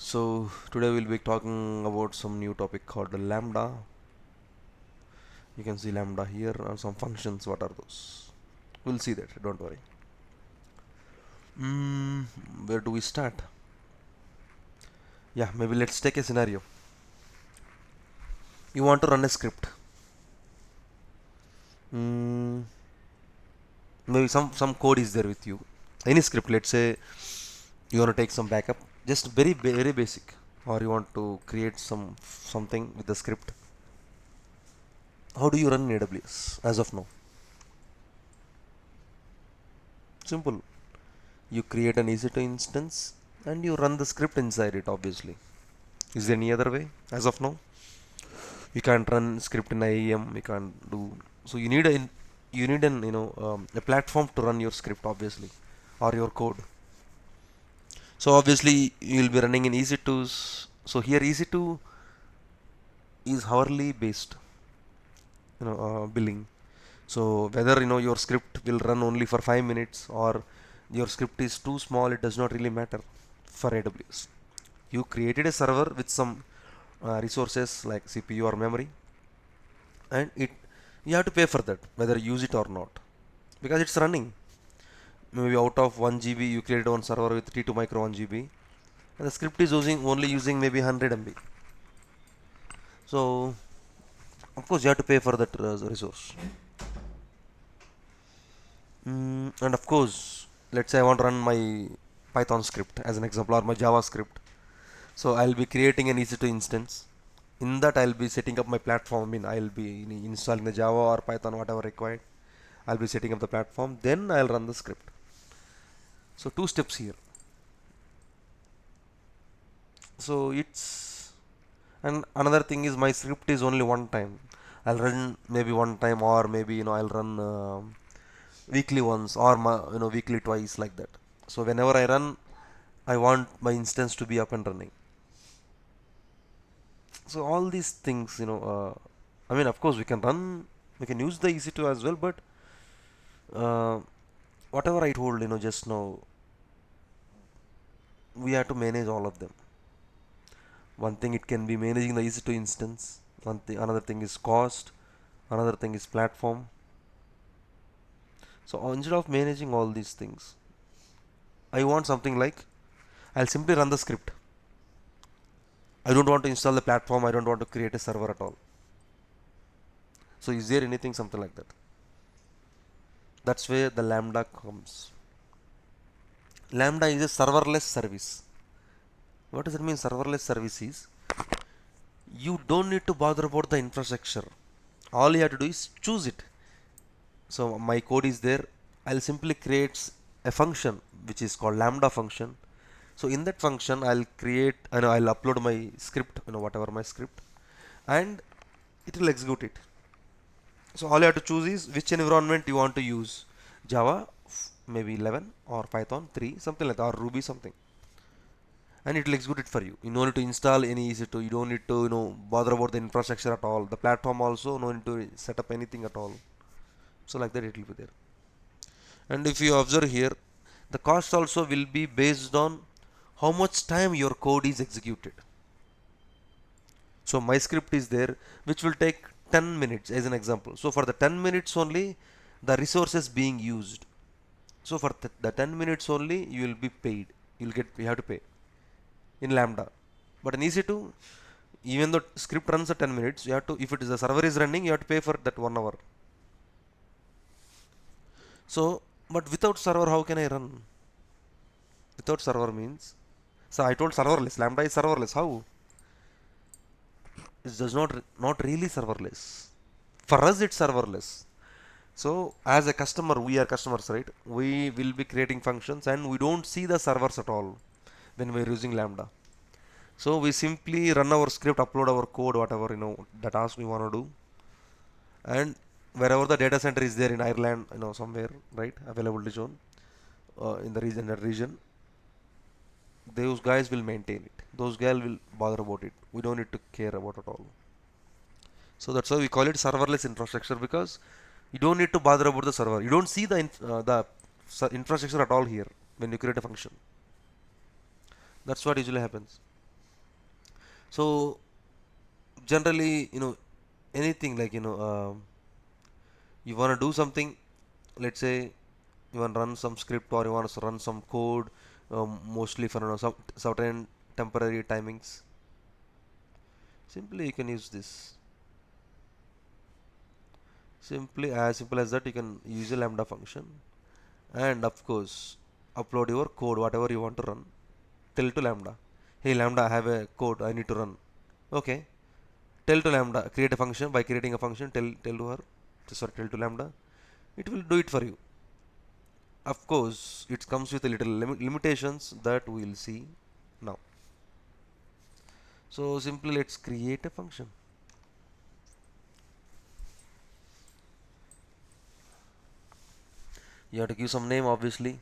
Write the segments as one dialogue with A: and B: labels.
A: So today we'll be talking about some new topic called the Lambda. You can see Lambda here and some functions. What are those? We'll see that. Don't worry. Mm, where do we start? Yeah, maybe let's take a scenario. You want to run a script. Mm, maybe some code is there with you. Any script. Let's say you want to take some backup. Just very basic. Or you want to create something with the script. How do you run in AWS as of now? Simple. You create an EC2 instance and you run the script inside it, obviously. Is there any other way as of now? You can't run script in IAM. You can't do. So you need an a platform to run your script, obviously, or your code. So obviously you will be running in EC2s. So here EC2 is hourly based, billing. So whether your script will run only for 5 minutes or your script is too small, it does not really matter for AWS. You created a server with some resources like CPU or memory, and it you have to pay for that whether you use it or not, because it's running. Maybe out of 1 GB you created one server with T2 micro 1 GB, and the script is only using maybe 100 MB. So of course you have to pay for that resource. And of course, let's say I want to run my Python script as an example, or my JavaScript. So I'll be creating an EC2 instance. In that I'll be setting up my platform. I mean, I'll be installing the Java or Python, whatever required. I'll be setting up the platform. Then I'll run the script. So two steps here. So it's, and another thing is my script is only one time. I'll run maybe one time, or maybe I'll run weekly once, or weekly twice, like that. So whenever I run, I want my instance to be up and running. So all these things, I mean, of course we can use the EC2 as well, but uh, whatever I told just now, we have to manage all of them. One thing, it can be managing the EC2 instance. One thing, another thing is cost. Another thing is platform. So instead of managing all these things, I want something like, I'll simply run the script. I don't want to install the platform. I don't want to create a server at all. So is there anything something like that? That's where the Lambda comes. Lambda is a serverless service. What does it mean? Serverless service is, you don't need to bother about the infrastructure. All you have to do is choose it. So my code is there. I'll simply create a function which is called Lambda function. So in that function, I'll create, I'll upload my script, whatever my script, and it will execute it. So all you have to choose is which environment you want to use. Java, maybe 11, or Python 3, something like that, or Ruby something. And it will execute it for you. You don't need to install any EC2. You don't need to bother about the infrastructure at all. The platform also no need to set up anything at all. So like that it will be there. And if you observe here, the cost also will be based on how much time your code is executed. So my script is there, which will take 10 minutes as an example. So for the 10 minutes only, the resources being used. So for the 10 minutes only, you will be paid. You have to pay in Lambda. But in EC2, even though script runs at 10 minutes, you have to, if it is the server is running, you have to pay for that 1 hour. So, but without server, how can I run? Without server means, so I told serverless. Lambda is serverless. How? It does not really serverless. For us, it's serverless. So as a customer, we are customers, right? We will be creating functions and we don't see the servers at all when we're using Lambda. So we simply run our script, upload our code, whatever the task we want to do, and wherever the data center is there in Ireland, somewhere, right, availability zone, in the region, those guys will maintain it. Those guys will bother about it. We don't need to care about it all. So that's why we call it serverless infrastructure, because you don't need to bother about the server. You don't see the infrastructure at all here when you create a function. That's what usually happens. So generally, anything like, you want to do something, let's say you want to run some script or you want to run some code, mostly for some certain temporary timings, simply you can use this. Simply as simple as that, you can use a lambda function, and of course upload your code whatever you want to run. Tell to lambda, hey lambda, I have a code I need to run. Okay, tell to lambda, create a function. By creating a function, tell to her, sorry, tell to lambda, it will do it for you. Of course it comes with a little limitations that we will see now. So simply let's create a function. You have to give some name, obviously.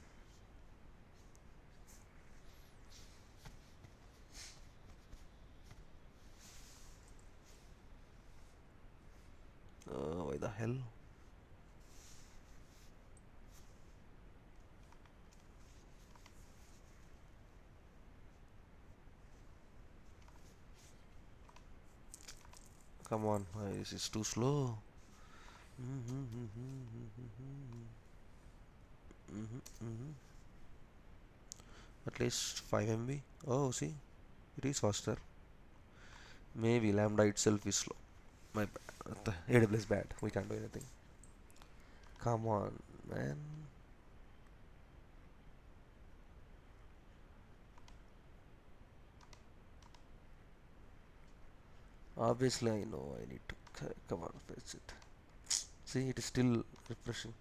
A: Why the hell? Come on, this is too slow. At least 5 MB. Oh, see, it is faster. Maybe Lambda itself is slow. My bad. The AWS is bad. We can't do anything. Come on, man. Obviously, I know I need to come on, fetch it. See, it is still refreshing.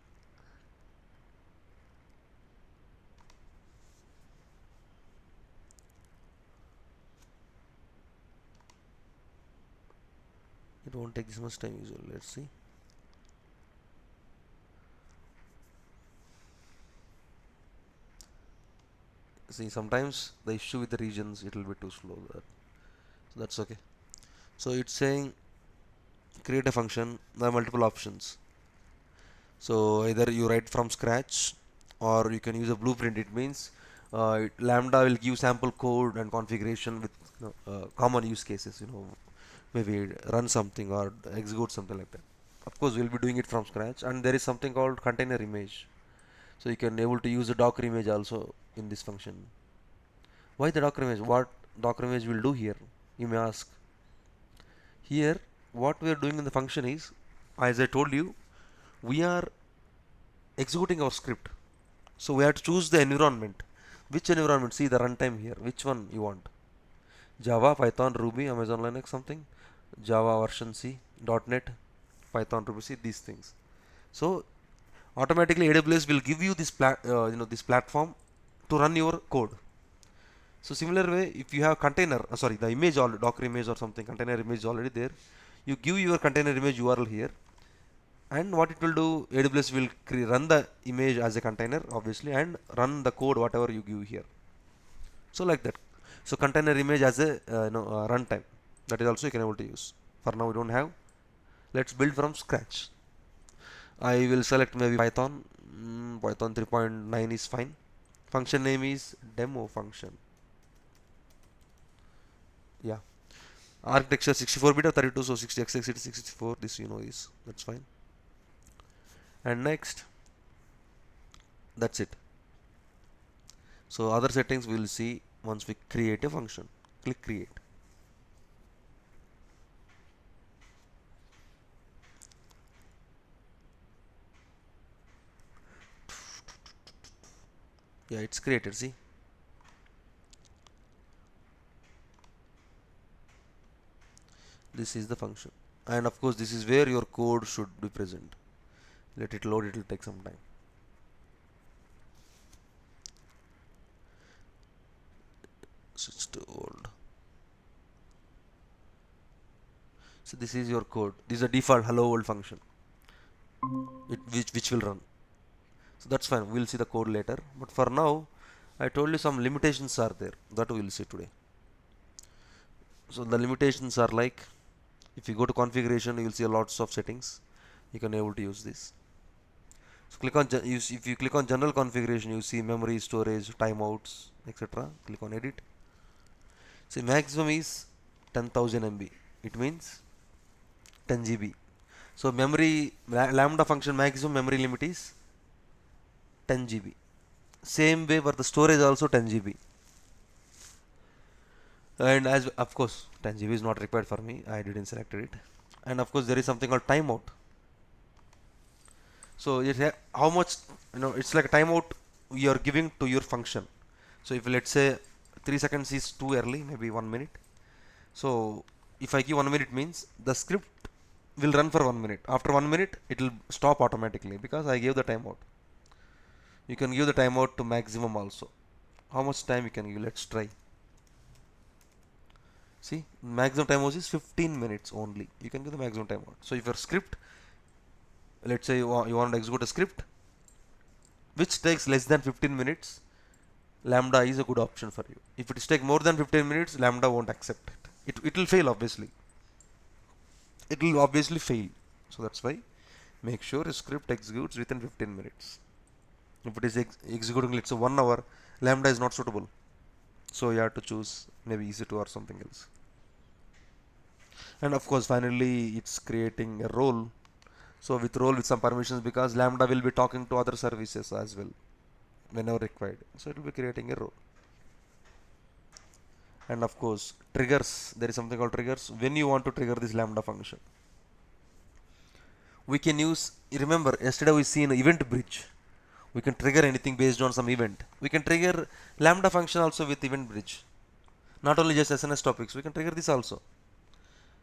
A: It won't take this much time usually. Let's see. See, sometimes the issue with the regions, it will be too slow. So that's okay. So it's saying create a function. There are multiple options. So either you write from scratch or you can use a blueprint. It means Lambda will give sample code and configuration with common use cases. Maybe run something or execute something like that. Of course, we'll be doing it from scratch. And there is something called container image. So you can able to use the Docker image also in this function. Why the Docker image? What Docker image will do here? You may ask. Here, what we are doing in the function is, as I told you, we are executing our script. So we have to choose the environment. Which environment? See the runtime here. Which one you want? Java, Python, Ruby, Amazon Linux, something. Java version C, .NET, Python, Ruby, C, these things. So automatically AWS will give you this platform to run your code. So similar way, if you have container, sorry, the image already, Docker image or something, container image already there, you give your container image URL here, and what it will do, AWS will run the image as a container, obviously, and run the code whatever you give here. So like that. So container image as a runtime, that is also you can able to use. For now we don't have. Let's build from scratch. I will select maybe Python. Python 3.9 is fine. Function name is demo function. Yeah. Architecture 64-bit or 32, so 60x 64. This is that's fine. And next, that's it. So other settings we will see once we create a function. Click create. Yeah, it's created. See, this is the function, and of course this is where your code should be present. Let it load. It will take some time. Switch to old. So this is your code. This is a default hello world function, which will run. So that's fine. We'll see the code later. But for now, I told you some limitations are there that we'll see today. So the limitations are like, if you go to configuration, you will see lots of settings. You can able to use this. So click on if you click on general configuration, you see memory, storage, timeouts, etc. Click on edit. See maximum is 10,000 MB. It means 10 GB. So memory lambda function maximum memory limit is 10 GB. Same way for the storage also 10 GB. And as of course 10 GB is not required for me. I didn't select it. And of course there is something called timeout. So how much, it's like a timeout you are giving to your function. So if let's say 3 seconds is too early, maybe 1 minute. So if I give 1 minute means the script will run for 1 minute. After 1 minute it will stop automatically because I gave the timeout. You can give the timeout to maximum also. How much time you can give? Let's try. See, maximum timeout is 15 minutes only. You can give the maximum timeout. So if your script, let's say you want to execute a script which takes less than 15 minutes, Lambda is a good option for you. If it takes more than 15 minutes, Lambda won't accept it. It will fail obviously. It will obviously fail. So that's why make sure a script executes within 15 minutes. If it is executing let's say 1 hour, Lambda is not suitable. So you have to choose maybe EC2 or something else. And of course finally it's creating a role. So with role with some permissions, because Lambda will be talking to other services as well whenever required. So it will be creating a role. And of course triggers, there is something called triggers. When you want to trigger this Lambda function, we can use, remember yesterday we seen event bridge. We can trigger anything based on some event. We can trigger Lambda function also with event bridge. Not only just SNS topics, we can trigger this also.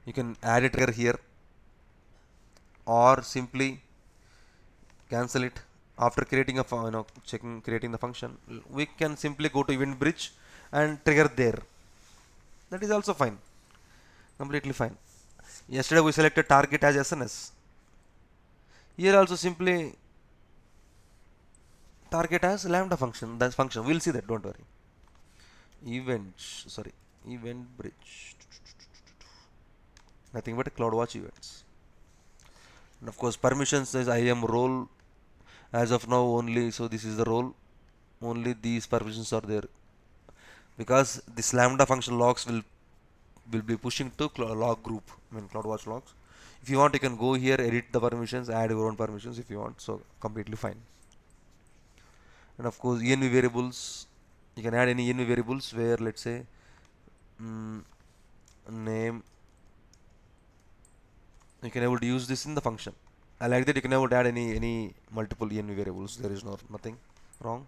A: You can add a trigger here or simply cancel it after creating a creating the function. We can simply go to event bridge and trigger there. That is also fine, completely fine. Yesterday we selected target as SNS. Here also simply target as Lambda function. That function, we'll see that, don't worry. Event bridge, nothing but CloudWatch events. And of course permissions says I am role as of now only. So this is the role, only these permissions are there, because this Lambda function logs will be pushing to log group, CloudWatch logs. If you want, you can go here, edit the permissions, add your own permissions if you want. So completely fine. And of course env variables, you can add any env variables where let's say name, you can able to use this in the function. I like that you can able to add any multiple env variables. There is nothing wrong.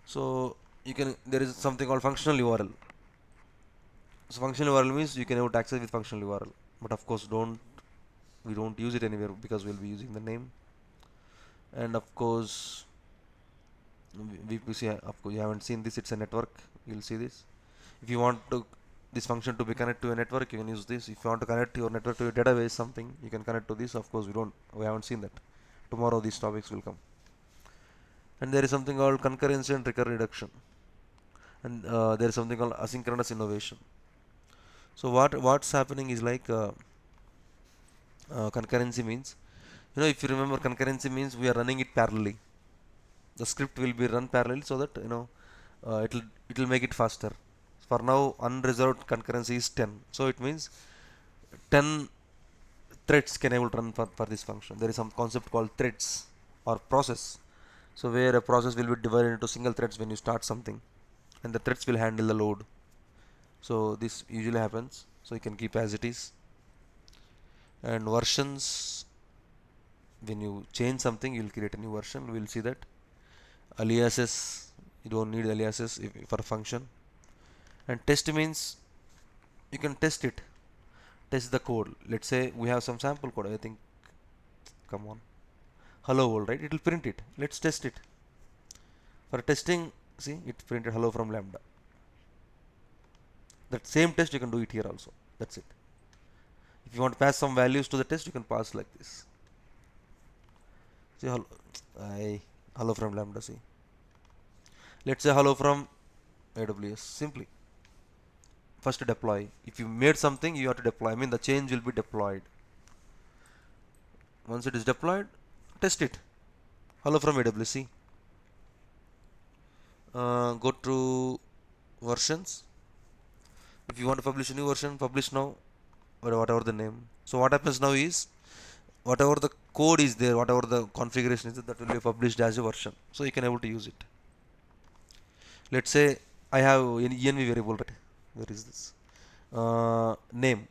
A: So you can, there is something called functional URL. So functional URL means you can able to access with functional URL, but of course we don't use it anywhere because we'll be using the name. And of course VPC, of course you haven't seen this, it's a network. You'll see this. If you want to this function to be connected to a network, you can use this. If you want to connect your network to a database something, you can connect to this. Of course we haven't seen that. Tomorrow these topics will come. And there is something called concurrency and recurrent reduction, and there is something called asynchronous innovation. So what's happening is like concurrency means, if you remember, concurrency means we are running it parallelly. The script will be run parallel so that it'll make it faster. For now unreserved concurrency is 10, so it means 10 threads can able to run for this function. There is some concept called threads or process. So where a process will be divided into single threads when you start something, and the threads will handle the load. So this usually happens, so you can keep as it is. And versions, when you change something you will create a new version. We will see that. Aliases, you don't need aliases for a function. And test means you can test it, test the code. Let's say we have some sample code, I think, come on, hello world, right? It will print it. Let's test it. For testing, see, it printed hello from Lambda. That same test you can do it here also. That's it. If you want to pass some values to the test, you can pass like this. See, hello from Lambda. See, let's say hello from AWS. Simply first deploy. If you made something, you have to deploy. I mean the change will be deployed. Once it is deployed, test it. Hello from AWS. See, go to versions, If you want to publish a new version, publish now, or whatever the name. So what happens now is, whatever the code is there, whatever the configuration is there, that will be published as a version. So you can able to use it. Let's say I have an env variable, right? Where is this? Name.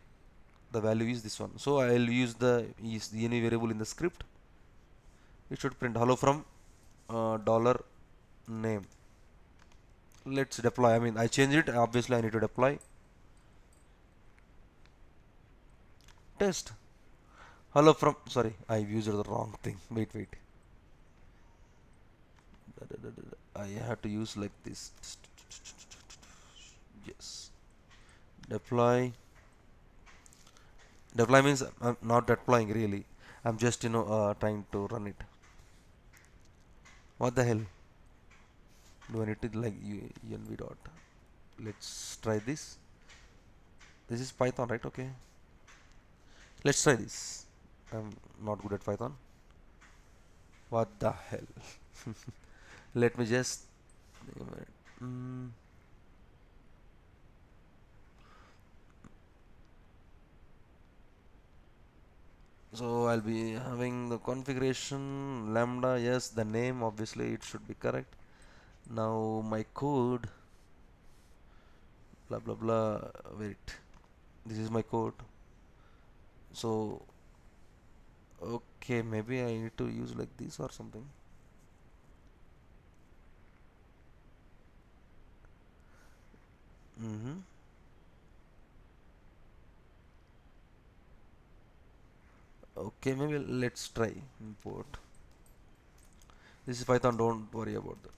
A: The value is this one. So I'll use the env variable in the script. It should print hello from dollar name. Let's deploy. I mean, I changed it. Obviously, I need to deploy. Test. Hello from. Sorry, I used the wrong thing. Wait. I had to use like this. Yes. Deploy. Deploy means I'm not deploying really. I'm just trying to run it. What the hell? Do I need to like env dot? Let's try this. This is Python, right? Okay. Let's try this. I'm not good at Python. What the hell? Let me just. Mm, so I'll be having the configuration lambda. Yes, the name obviously it should be correct. Now my code. Blah blah blah. Wait. This is my code. So okay, maybe I need to use like this or something. Mm-hmm. Okay, maybe let's try import. This is Python. Don't worry about that.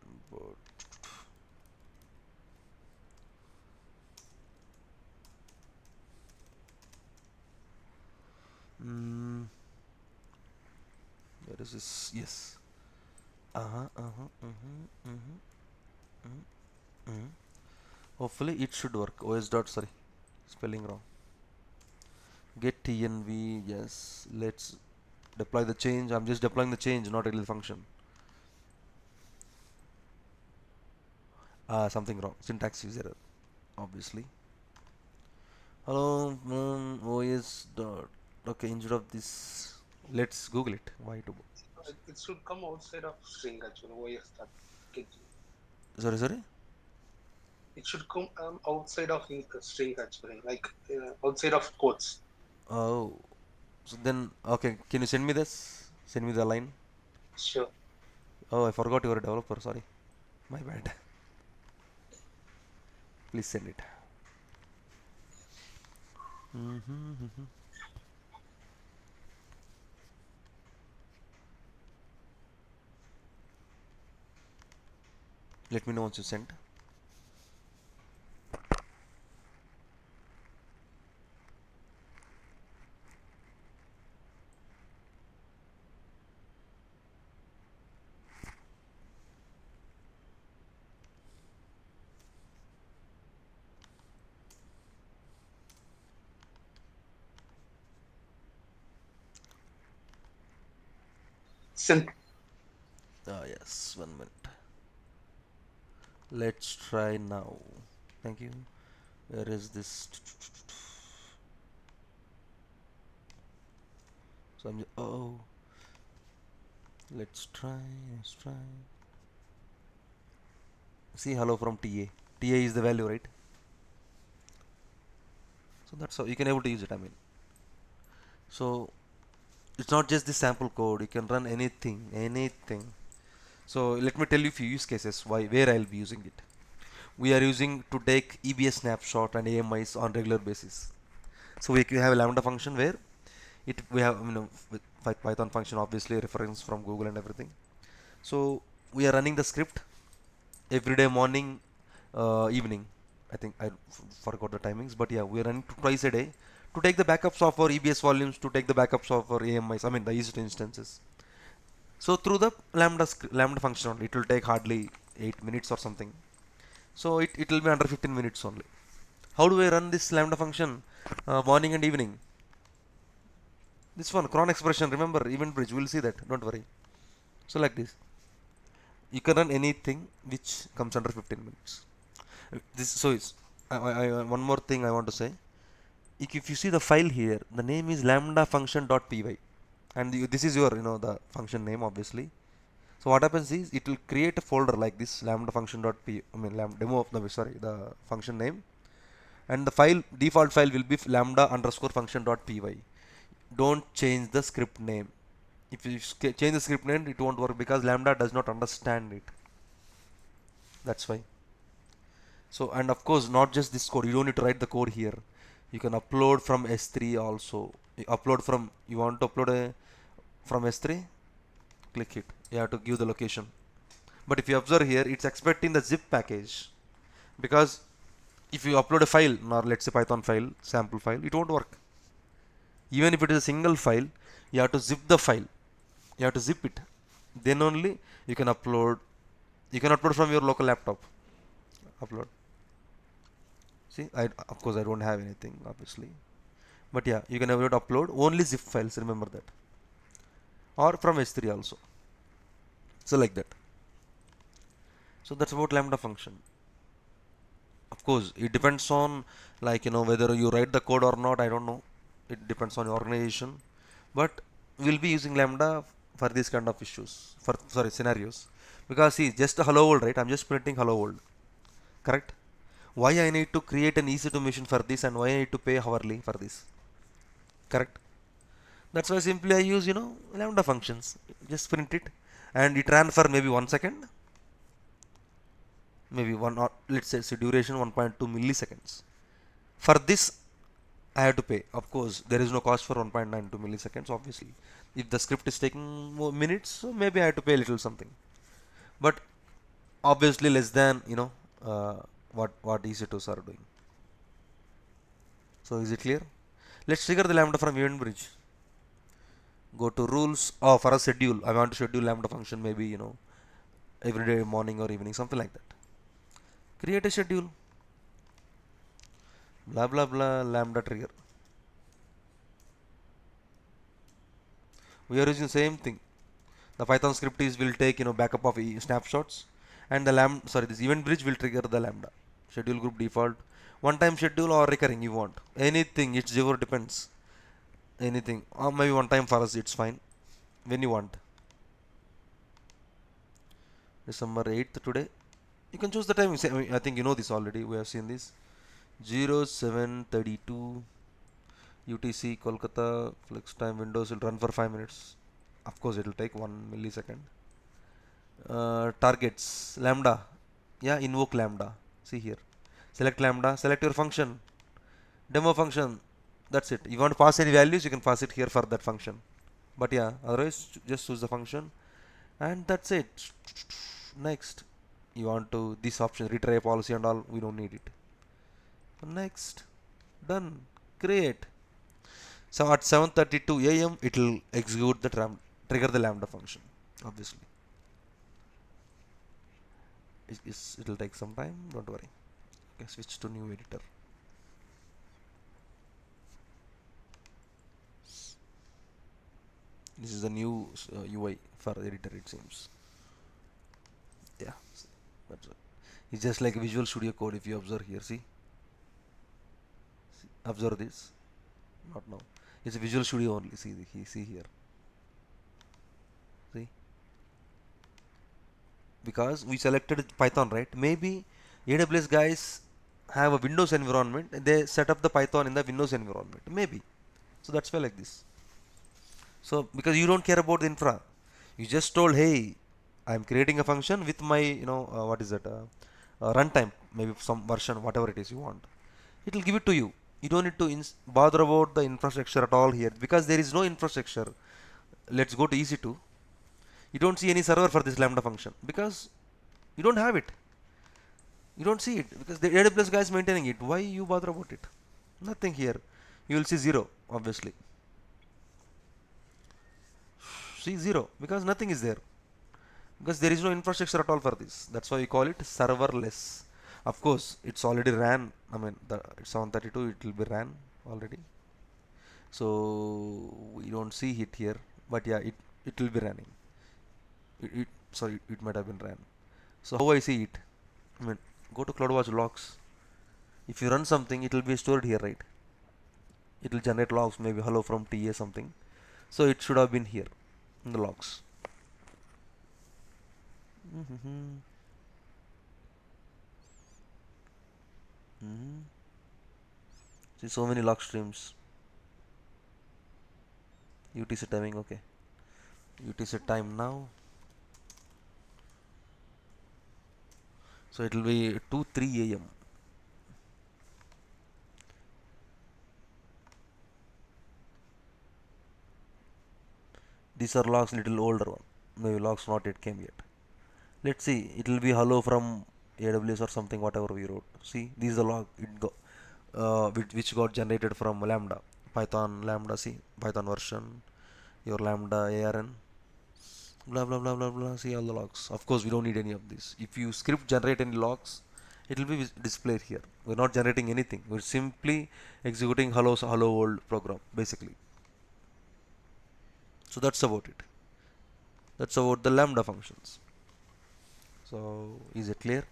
A: Import. Mm, where is this? Yes. Uh-huh. Uh-huh. Mm-hmm. Mm-hmm. Mm-hmm. Hopefully it should work. OS dot sorry, spelling wrong. Get TNV. Yes. Let's deploy the change. I'm just deploying the change, not really the function. Something wrong. Syntax is error, obviously. Hello, OS dot. Okay, instead of this, let's Google it. Why to?
B: It should come outside of string actually. OS start getting.
A: Sorry.
B: It should come outside of string actually, like outside of quotes.
A: Oh, so then okay. Can you send me this? Send me the line.
B: Sure.
A: Oh, I forgot you're a developer. Sorry, my bad. Please send it. Mm-hmm. Let me know once you sent.
B: Send.
A: Yes, 1 minute. Let's try now. Thank you. Where is this? So oh, let's try. Let's try. See, hello from TA. TA is the value, right? So that's how you can able to use it. I mean, so it's not just the sample code. You can run anything. So let me tell you few use cases why where I'll be using it. We are using to take EBS snapshot and AMIs on regular basis. So we have a lambda function where we have with Python function obviously reference from Google and everything. So we are running the script every day morning, evening. I think I forgot the timings, but yeah, we are running twice a day to take the backups of our EBS volumes, to take the backups of our AMIs. I mean the EC2 instances. So through the lambda function only, it will take hardly 8 minutes or something. So it will be under 15 minutes only. How do I run this lambda function? Morning and evening. This one, cron expression, remember, event bridge, we'll see that, don't worry. So like this. You can run anything which comes under 15 minutes. This so it's one more thing I want to say. If you see the file here, the name is lambda function.py, and this is your the function name obviously. So what happens is it will create a folder like this lambda function.py. I mean lambda demo of the sorry the function name, and the file default file will be lambda underscore function.py. Don't change the script name. If you change the script name, it won't work because lambda does not understand it. That's why. So, and of course, not just this code. You don't need to write the code here. You can upload from S3 also. You want to upload from S3, click it. You have to give the location. But if you observe here, it's expecting the zip package, because if you upload a file, or let's say Python file, sample file, it won't work. Even if it is a single file, you have to zip the file. You have to zip it. Then only you can upload. You can upload from your local laptop. Upload. See, of course I don't have anything obviously, but yeah, you can avoid upload only zip files. Remember that, or from S3 also. So like that. So that's about Lambda function. Of course, it depends on whether you write the code or not. I don't know. It depends on your organization, but we'll be using Lambda for these kind of issues, for sorry scenarios, because see just a hello world, right? I'm just printing hello world, correct? Why I need to create an EC2 machine for this, and why I need to pay hourly for this, correct? That's why simply I use lambda functions. Just print it, and it ran for maybe 1 second, maybe one, or let's say duration 1.2 milliseconds. For this I have to pay. Of course, there is no cost for 1.92 milliseconds. Obviously, if the script is taking more minutes, so maybe I have to pay a little something. But obviously less than what EC2s are doing. So is it clear? Let's trigger the lambda from event bridge. Go to rules. Oh, for a schedule, I want to schedule lambda function, maybe every day morning or evening, something like that. Create a schedule, blah blah blah, lambda trigger. We are using same thing. The Python script is will take backup of snapshots, and the this event bridge will trigger the lambda schedule group default. One time schedule or recurring, you want anything, it's your depends. Anything, or maybe one time for us it's fine, when you want. December 8th today. You can choose the time. I think you know this already. We have seen this. 0732 UTC Kolkata flex time windows will run for 5 minutes. Of course, it will take 1 millisecond. Targets lambda. Yeah, invoke lambda. See here. Select lambda. Select your function. Demo function. That's it. You want to pass any values, you can pass it here for that function. But yeah, otherwise just choose the function, and that's it. Next, you want to this option retry policy and all, we don't need it. Next, done, create. So at 7:32 a.m. it will execute the trigger the lambda function. Obviously, it will take some time. Don't worry. Okay, switch to new editor. This is the new UI for the editor. It seems. Yeah, that's it. It's just like Visual Studio Code. If you observe here, see, observe this. Not now. It's a Visual Studio only. See here. See, because we selected Python, right? Maybe AWS guys have a Windows environment and they set up the Python in the Windows environment. Maybe. So that's why like this. So because you don't care about the infra, you just told, hey, I'm creating a function with my what is that runtime, maybe some version, whatever it is you want. It will give it to you. You don't need to bother about the infrastructure at all here, because there is no infrastructure. Let's go to EC2. You don't see any server for this lambda function because you don't have it. You don't see it because the AWS guy is maintaining it. Why you bother about it? Nothing here. You will see zero, obviously. See zero because nothing is there. Because there is no infrastructure at all for this. That's why we call it serverless. Of course, it's already ran. I mean, it's 7:32. It will be ran already. So we don't see it here, but yeah, it will be running. Sorry, it might have been ran. So how I see it? I mean, Go to CloudWatch logs. If you run something, it will be stored here, right? It will generate logs, maybe hello from TA something. So it should have been here in the logs. Mm-hmm. Mm-hmm. See, so many log streams. UTC timing, okay. UTC time now. So it will be 2 3 a.m. These are logs little older one. Maybe logs not yet came yet. Let's see. It will be hello from AWS or something whatever we wrote. See, this is the log which got generated from Lambda. Python Lambda, see Python version, your Lambda ARN, blah blah blah blah blah. See all the logs. Of course, we don't need any of this. If you script generate any logs, it will be displayed here. We're not generating anything. We're simply executing hello world program basically. So that's about it. That's about the Lambda functions. So is it clear?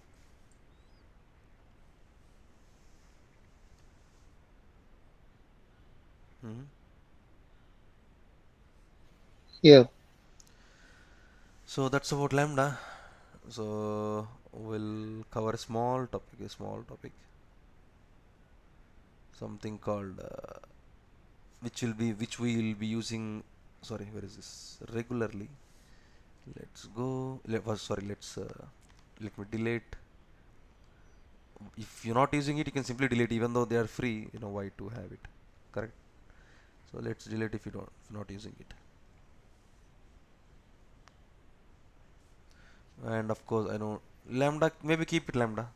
A: Hmm.
B: Yeah.
A: So that's about Lambda. So we'll cover a small topic, something called which we will be using. Sorry, where is this? Regularly. Let's go. Sorry, let me delete. If you're not using it, you can simply delete, even though they are free. You know why to have it, correct? So let's delete if if you're not using it. And of course, I know Lambda. Maybe keep it Lambda.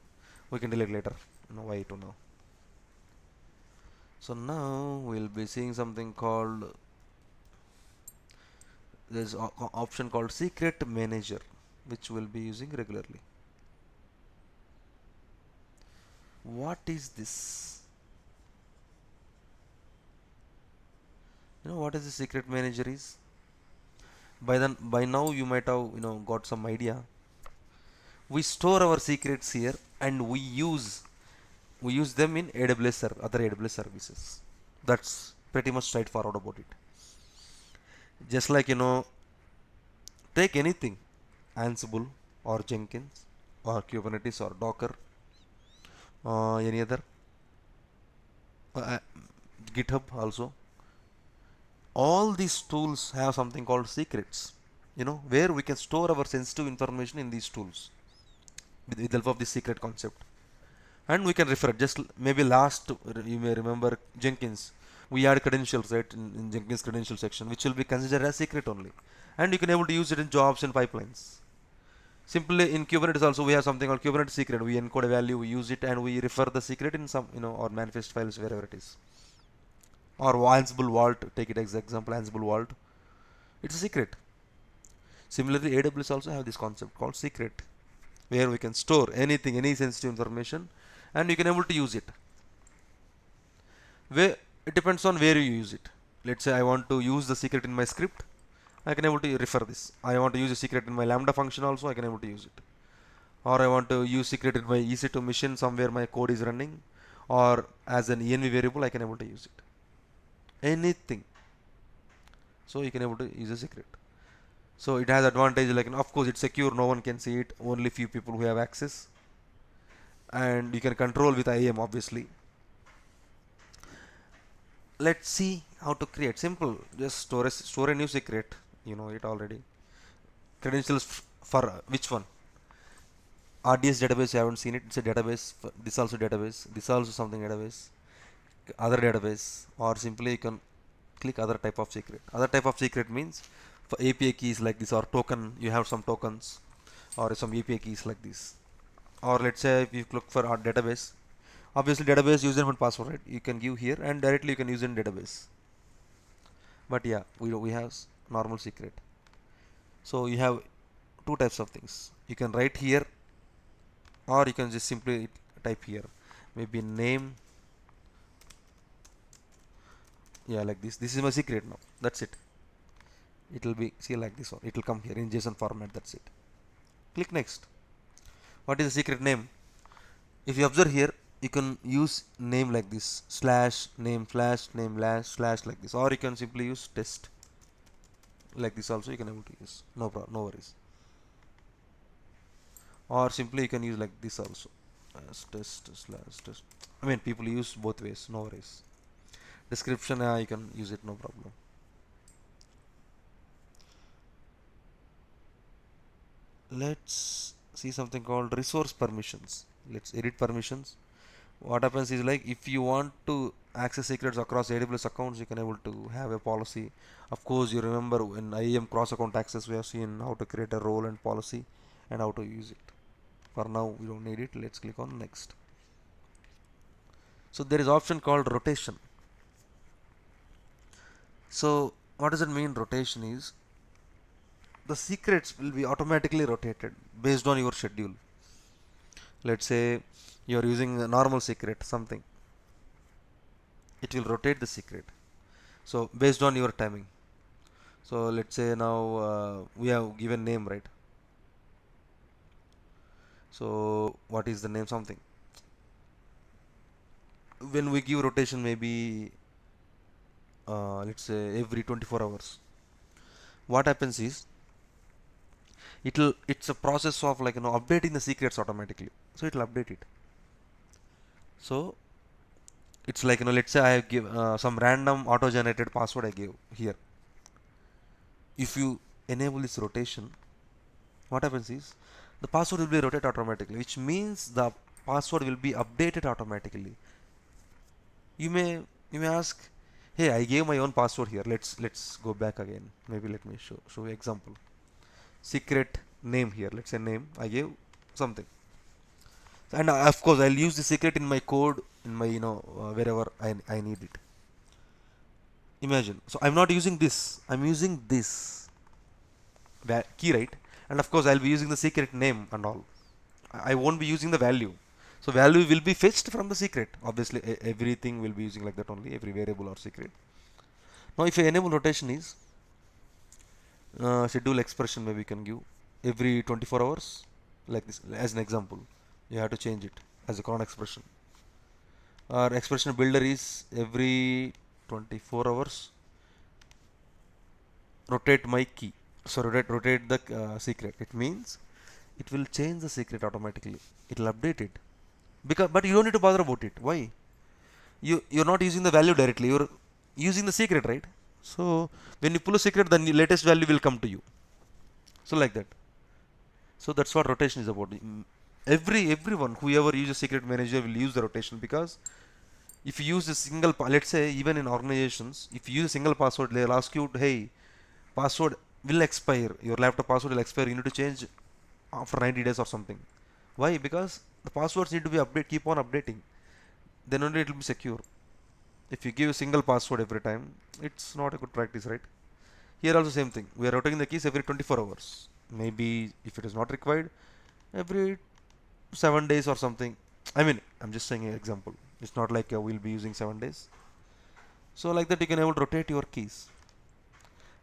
A: We can delete later. No why to now. So now we'll be seeing something called, there's an option called secret manager, which we'll be using regularly. What is this? You know what is the secret manager is? By now you might have got some idea. We store our secrets here and we use them in other AWS services. That's pretty much straightforward about it. Just like take anything, Ansible or Jenkins or Kubernetes or Docker, any other, uh, GitHub also. All these tools have something called secrets, where we can store our sensitive information in these tools with the help of the secret concept. And we can refer it. Just maybe last, you may remember Jenkins. We add credentials, right, in Jenkins credential section, which will be considered as secret only. And you can able to use it in jobs and pipelines. Simply in Kubernetes also we have something called Kubernetes secret. We encode a value, we use it, and we refer the secret in some, or manifest files wherever it is. Or Ansible Vault, take it as example, Ansible Vault. It's a secret. Similarly, AWS also have this concept called secret, where we can store anything, any sensitive information, and you can able to use it. Where it depends on where you use it. Let's say I want to use the secret in my script, I can able to refer this. I want to use a secret in my Lambda function also, I can able to use it. Or I want to use secret in my EC2 machine somewhere my code is running, or as an env variable I can able to use it. Anything. So you can able to use a secret. So it has advantage, like, of course it's secure, no one can see it, only few people who have access, and you can control with IAM obviously. Let's see how to create. Simple, just store a new secret. You know it already. Credentials for which one? RDS database, you haven't seen it. It's a database. This also database. This also something database. Other database, or simply you can click other type of secret. Other type of secret means for API keys like this, or token. You have some tokens, or some API keys like this. Or let's say if you look for our database, obviously database username and password, right? You can give here and directly you can use in database. But yeah, we have normal secret. So you have two types of things. You can write here, or you can just simply type here. Maybe name. Yeah, like this. This is my secret now. That's it. It will be, see, like this one. It will come here in JSON format. That's it. Click next. What is the secret name? If you observe here, you can use name like this, slash name slash like this, or you can simply use test like this also, you can able to use, no problem, no worries. Or simply you can use like this also, as test slash test. I mean, people use both ways, no worries. Description, you can use it, no problem. Let's see something called resource permissions. Let's edit permissions. What happens is, like, if you want to access secrets across AWS accounts, you can able to have a policy. Of course, you remember in IAM cross account access, we have seen how to create a role and policy and how to use it. For now, we don't need it. Let's click on next. So there is option called rotation. So what does it mean? Rotation is the secrets will be automatically rotated based on your schedule. Let's say you are using a normal secret something, it will rotate the secret, so based on your timing. So let's say now we have given name, right? So what is the name? Something, when we give rotation, maybe let's say every 24 hours, what happens is, it's a process of, like, updating the secrets automatically, so it'll update it. So it's like, let's say I give some random auto generated password I gave here. If you enable this rotation, what happens is the password will be rotated automatically, which means the password will be updated automatically. You may you may ask, hey, I gave my own password here. Let's go back again. Maybe let me show you example. Secret name here. Let's say name. I gave something, and of course I'll use the secret in my code, in my, wherever I need it. Imagine. So I'm not using this. I'm using this key, right? And of course I'll be using the secret name and all. I won't be using the value. So value will be fetched from the secret. Obviously, everything will be using like that only. Every variable or secret. Now, if you enable rotation is schedule expression, maybe you can give every 24 hours, like this as an example. You have to change it as a cron expression. Our expression builder is every 24 hours rotate my key. So rotate the secret. It means it will change the secret automatically. It will update it, because but you don't need to bother about it. Why? You're not using the value directly, you're using the secret, right? So when you pull a secret, the latest value will come to you, so like that. So that's what rotation is about. Everyone whoever uses secret manager will use the rotation, because if you use a single let's say even in organizations, if you use a single password, they'll ask you, hey, password will expire, your laptop password will expire, you need to change after 90 days or something. Why? Because the passwords need to be update, keep on updating, then only it will be secure. If you give a single password every time, it's not a good practice, right? Here also same thing, we are rotating the keys every 24 hours, maybe if it is not required, every 7 days or something. I mean, I'm just saying an example, it's not like we'll be using 7 days. So like that you can able to rotate your keys,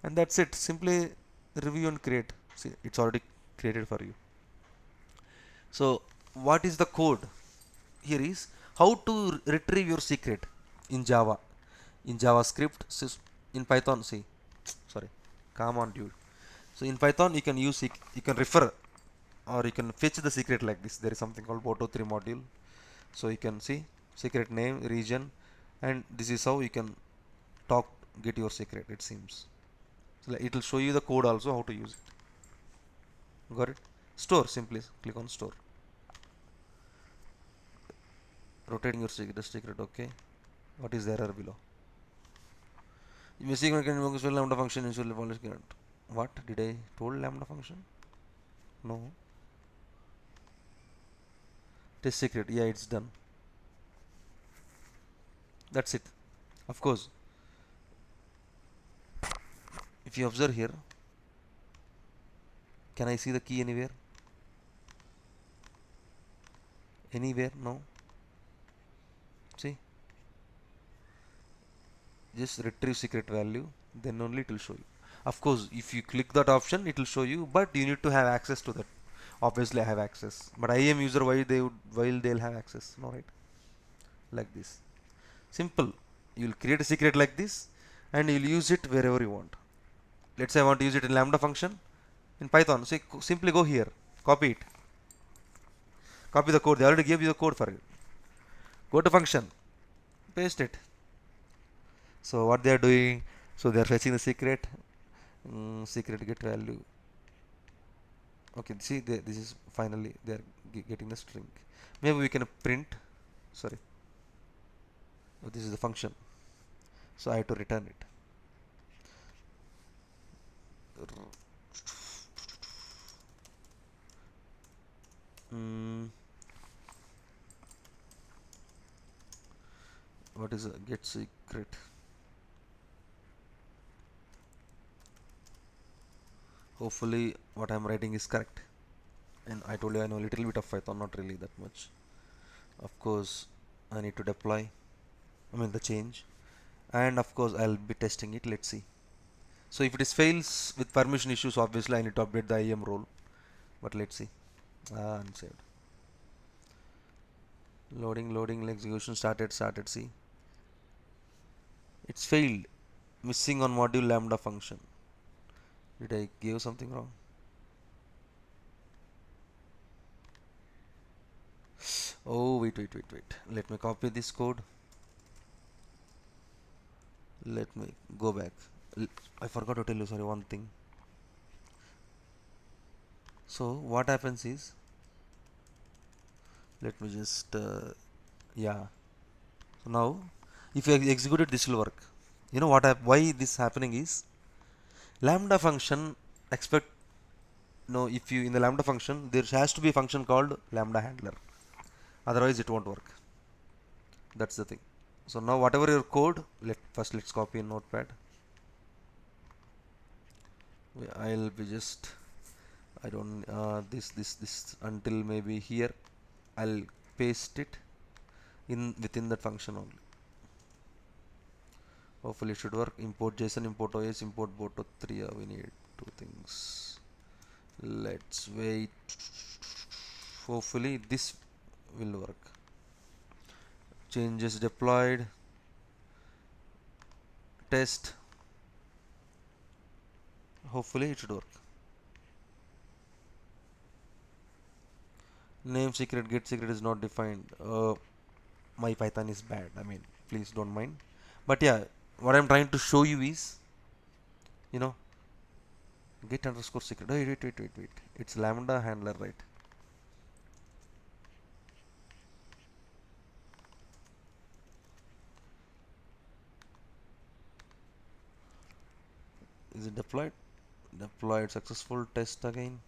A: and that's it. Simply review and create. See, it's already created for you. So what is the code? Here is how to retrieve your secret in Java, in JavaScript, in Python. See, sorry, come on, dude. So in Python you can use you can refer, or you can fetch the secret like this. There is something called boto3 module. So you can see secret name, region, and this is how you can talk, get your secret, it seems. So it will show you the code also how to use it. Got it? Store, simply click on store. Rotating your secret, okay. What is the error below? Missing can invoke lambda function usually polish current. What did I told lambda function? No. Test secret, yeah, it's done. That's it. Of course, if you observe here, can I see the key anywhere? Anywhere? No. See, just retrieve secret value, then only it will show you. Of course, if you click that option, it will show you, but you need to have access to that. obviously I have access. But IAM user, why they'll have access? No, right? Like this. Simple. You'll create a secret like this, and you'll use it wherever you want. Let's say I want to use it in Lambda function in Python. So simply go here, copy it, copy the code. They already gave you the code for it. Go to function, paste it. So what they are doing? So they are fetching the secret. Secret get value. Okay, see, this is finally they are getting the string. Maybe we can print. Sorry, oh, this is the function. So I have to return it. Mm, what is a get secret? Hopefully, what I'm writing is correct. And I told you I know a little bit of Python, not really that much. Of course, I need to deploy. I mean the change, and of course I'll be testing it. Let's see. So if it is fails with permission issues, obviously I need to update the IAM role. But let's see. Unsaved. Loading, execution started. See, it's failed. Missing on module Lambda function. Did I give something wrong? Oh, wait. Let me copy this code. Let me go back. I forgot to tell you, sorry, one thing. So what happens is, let me just, yeah. So now, if you execute it, this will work. You know why this happening is, Lambda function expect, no, if you in the Lambda function, there has to be a function called Lambda handler. Otherwise, it won't work. That's the thing. So now, whatever your code, let's copy in Notepad. I'll be just, I don't this until maybe here. I'll paste it in within that function only. Hopefully it should work. Import JSON, import OS, import boto 3. We need two things. Let's wait. Hopefully this will work. Changes deployed. Test. Hopefully it should work. Name secret, get secret is not defined. My Python is bad. I mean, please don't mind. But yeah, what I'm trying to show you is, you know, get underscore secret. Oh, wait. It's Lambda handler, right? Is it deployed? Deployed successful. Test again.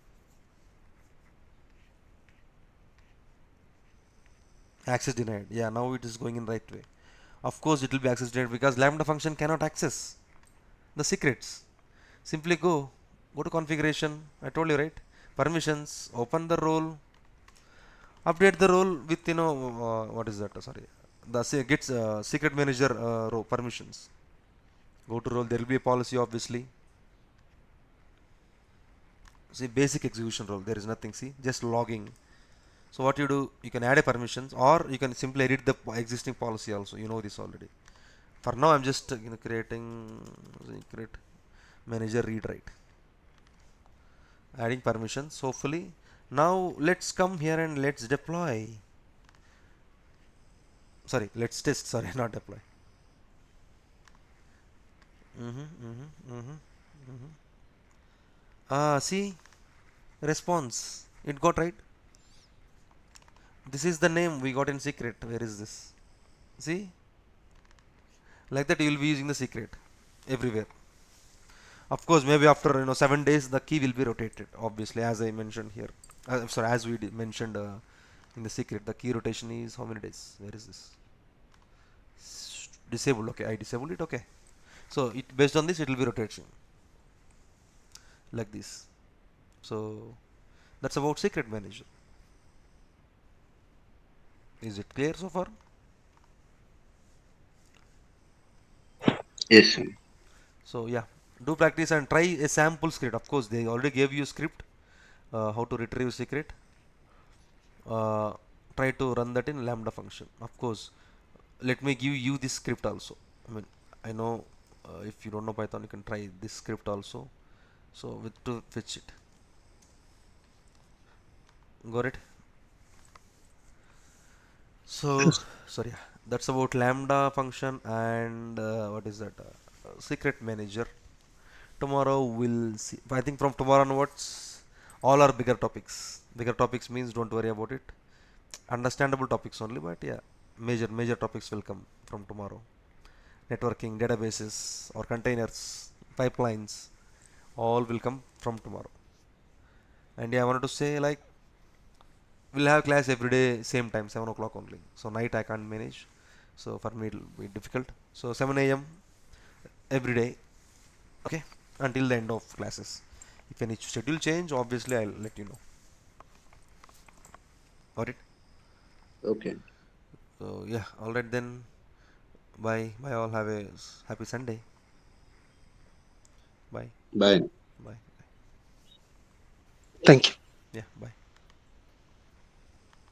A: Access denied. Yeah, now it is going in right way. Of course, it will be access denied because Lambda function cannot access the secrets. Simply go to configuration. I told you, right? Permissions. Open the role. Update the role with, what is that? Sorry, the gets secret manager row permissions. Go to role. There will be a policy, obviously. See, basic execution role. There is nothing. See, just logging. So what you do, you can add a permissions, or you can simply edit the existing policy also. You know this already. For now, I'm just creating secret manager read write, adding permissions. Hopefully, now let's come here and let's deploy. Sorry, let's test. Sorry, not deploy. See, response. It got right. This is the name we got in secret. Where is this? See, like that you will be using the secret everywhere. Of course, maybe after 7 days, the key will be rotated. Obviously, as I mentioned here. Sorry, as we mentioned in the secret, the key rotation is how many days? Where is this? Disabled. Okay, I disabled it. Okay, so it based on this, it will be rotation like this. So that's about secret manager. Is it clear so far?
C: Yes, sir.
A: So yeah, do practice and try a sample script. Of course, they already gave you a script. how to retrieve secret, uh, try to run that in lambda function. Of course, let me give you this script also. I mean, I know, if you don't know Python, you can try this script also. So with to fetch it, got it. So sorry, yeah, that's about lambda function. And what is that, secret manager. Tomorrow we'll see. I think from tomorrow onwards, all are bigger topics. Bigger topics means don't worry about it. Understandable topics only, but yeah, major topics will come from tomorrow. Networking, databases, or containers, pipelines, all will come from tomorrow. And yeah, I wanted to say, like, we'll have class every day, same time, 7 o'clock only. So night I can't manage. So for me it'll be difficult. So 7 a.m. every day, okay, until the end of classes. If any schedule change, obviously I'll let you know. Got it?
C: Okay.
A: So yeah, all right then. Bye. Bye. All have a happy Sunday. Bye.
C: Bye.
A: Bye.
B: Thank you.
A: Yeah. Bye.